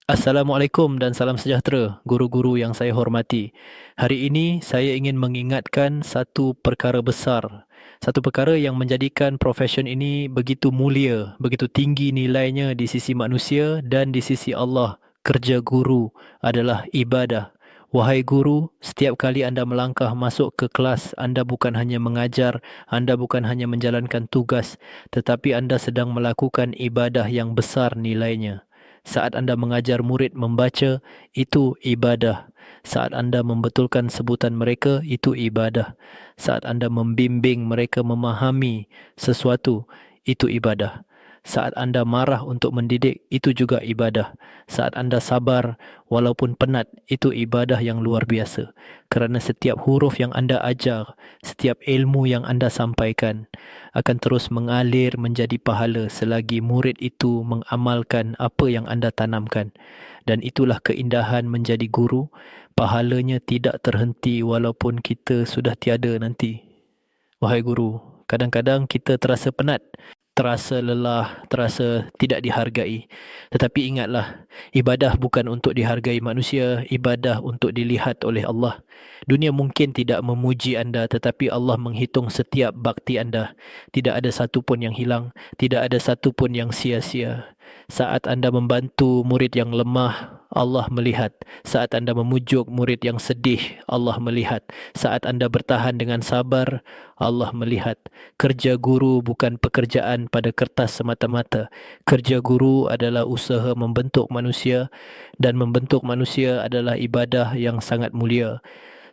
Assalamualaikum dan salam sejahtera, guru-guru yang saya hormati. Hari ini saya ingin mengingatkan satu perkara besar. Satu perkara yang menjadikan profesion ini begitu mulia, begitu tinggi nilainya di sisi manusia dan di sisi Allah. Kerja guru adalah ibadah. Wahai guru, setiap kali anda melangkah masuk ke kelas, anda bukan hanya mengajar, anda bukan hanya menjalankan tugas, tetapi anda sedang melakukan ibadah yang besar nilainya. Saat anda mengajar murid membaca, itu ibadah. Saat anda membetulkan sebutan mereka, itu ibadah. Saat anda membimbing mereka memahami sesuatu, itu ibadah. Saat anda marah untuk mendidik, itu juga ibadah. Saat anda sabar, walaupun penat, itu ibadah yang luar biasa. Kerana setiap huruf yang anda ajar, setiap ilmu yang anda sampaikan, akan terus mengalir menjadi pahala selagi murid itu mengamalkan apa yang anda tanamkan. Dan itulah keindahan menjadi guru. Pahalanya tidak terhenti walaupun kita sudah tiada nanti. Wahai guru, kadang-kadang kita terasa penat, terasa lelah, terasa tidak dihargai. Tetapi ingatlah, ibadah bukan untuk dihargai manusia, ibadah untuk dilihat oleh Allah. Dunia mungkin tidak memuji anda, tetapi Allah menghitung setiap bakti anda. Tidak ada satu pun yang hilang, tidak ada satu pun yang sia-sia. Saat anda membantu murid yang lemah, Allah melihat. Saat anda memujuk murid yang sedih, Allah melihat. Saat anda bertahan dengan sabar, Allah melihat. Kerja guru bukan pekerjaan pada kertas semata-mata. Kerja guru adalah usaha membentuk manusia, dan membentuk manusia adalah ibadah yang sangat mulia.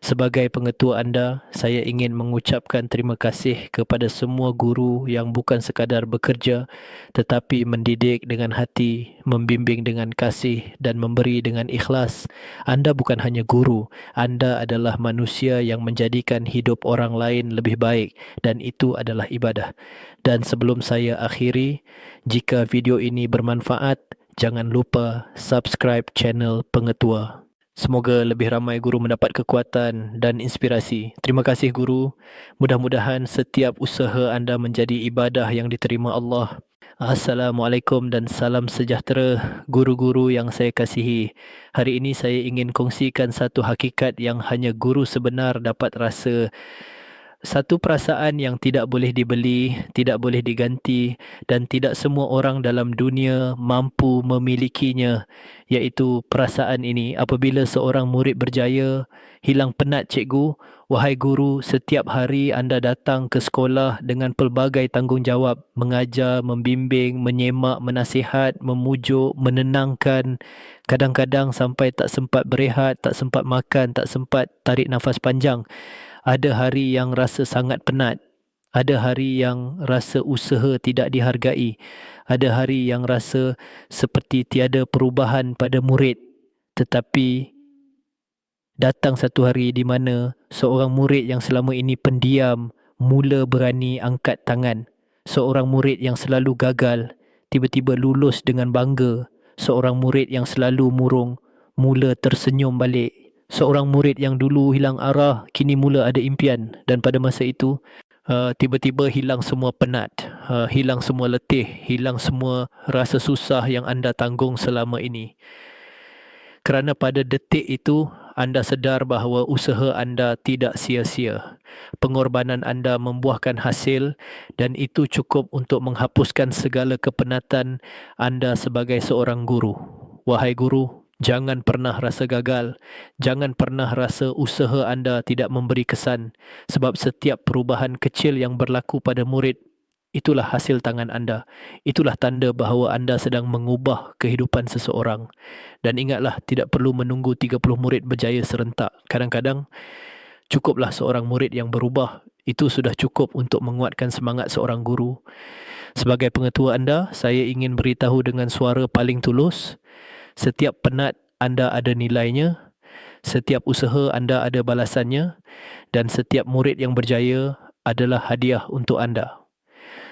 Sebagai pengetua anda, saya ingin mengucapkan terima kasih kepada semua guru yang bukan sekadar bekerja tetapi mendidik dengan hati, membimbing dengan kasih dan memberi dengan ikhlas. Anda bukan hanya guru, anda adalah manusia yang menjadikan hidup orang lain lebih baik, dan itu adalah ibadah. Dan sebelum saya akhiri, jika video ini bermanfaat, jangan lupa subscribe channel Pengetua. Semoga lebih ramai guru mendapat kekuatan dan inspirasi. Terima kasih guru. Mudah-mudahan setiap usaha anda menjadi ibadah yang diterima Allah. Assalamualaikum dan salam sejahtera guru-guru yang saya kasihi. Hari ini saya ingin kongsikan satu hakikat yang hanya guru sebenar dapat rasa. Satu perasaan yang tidak boleh dibeli, tidak boleh diganti, dan tidak semua orang dalam dunia mampu memilikinya, iaitu perasaan ini. Apabila seorang murid berjaya, hilang penat cikgu. Wahai guru, setiap hari anda datang ke sekolah dengan pelbagai tanggungjawab, mengajar, membimbing, menyemak, menasihat, memujuk, menenangkan. Kadang-kadang sampai tak sempat berehat, tak sempat makan, tak sempat tarik nafas panjang. Ada hari yang rasa sangat penat. Ada hari yang rasa usaha tidak dihargai. Ada hari yang rasa seperti tiada perubahan pada murid. Tetapi datang satu hari di mana seorang murid yang selama ini pendiam mula berani angkat tangan. Seorang murid yang selalu gagal tiba-tiba lulus dengan bangga. Seorang murid yang selalu murung mula tersenyum balik. Seorang murid yang dulu hilang arah kini mula ada impian, dan pada masa itu tiba-tiba hilang semua penat, hilang semua letih, hilang semua rasa susah yang anda tanggung selama ini. Kerana pada detik itu anda sedar bahawa usaha anda tidak sia-sia. Pengorbanan anda membuahkan hasil, dan itu cukup untuk menghapuskan segala kepenatan anda sebagai seorang guru. Wahai guru, jangan pernah rasa gagal. Jangan pernah rasa usaha anda tidak memberi kesan, sebab setiap perubahan kecil yang berlaku pada murid, itulah hasil tangan anda. Itulah tanda bahawa anda sedang mengubah kehidupan seseorang. Dan ingatlah, tidak perlu menunggu 30 murid berjaya serentak. Kadang-kadang cukuplah seorang murid yang berubah. Itu sudah cukup untuk menguatkan semangat seorang guru. Sebagai pengetua anda, saya ingin beritahu dengan suara paling tulus, setiap penat anda ada nilainya, setiap usaha anda ada balasannya, dan setiap murid yang berjaya adalah hadiah untuk anda.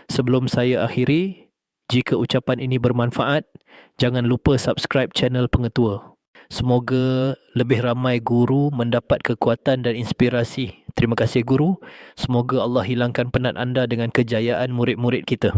Sebelum saya akhiri, jika ucapan ini bermanfaat, jangan lupa subscribe channel Pengetua. Semoga lebih ramai guru mendapat kekuatan dan inspirasi. Terima kasih guru. Semoga Allah hilangkan penat anda dengan kejayaan murid-murid kita.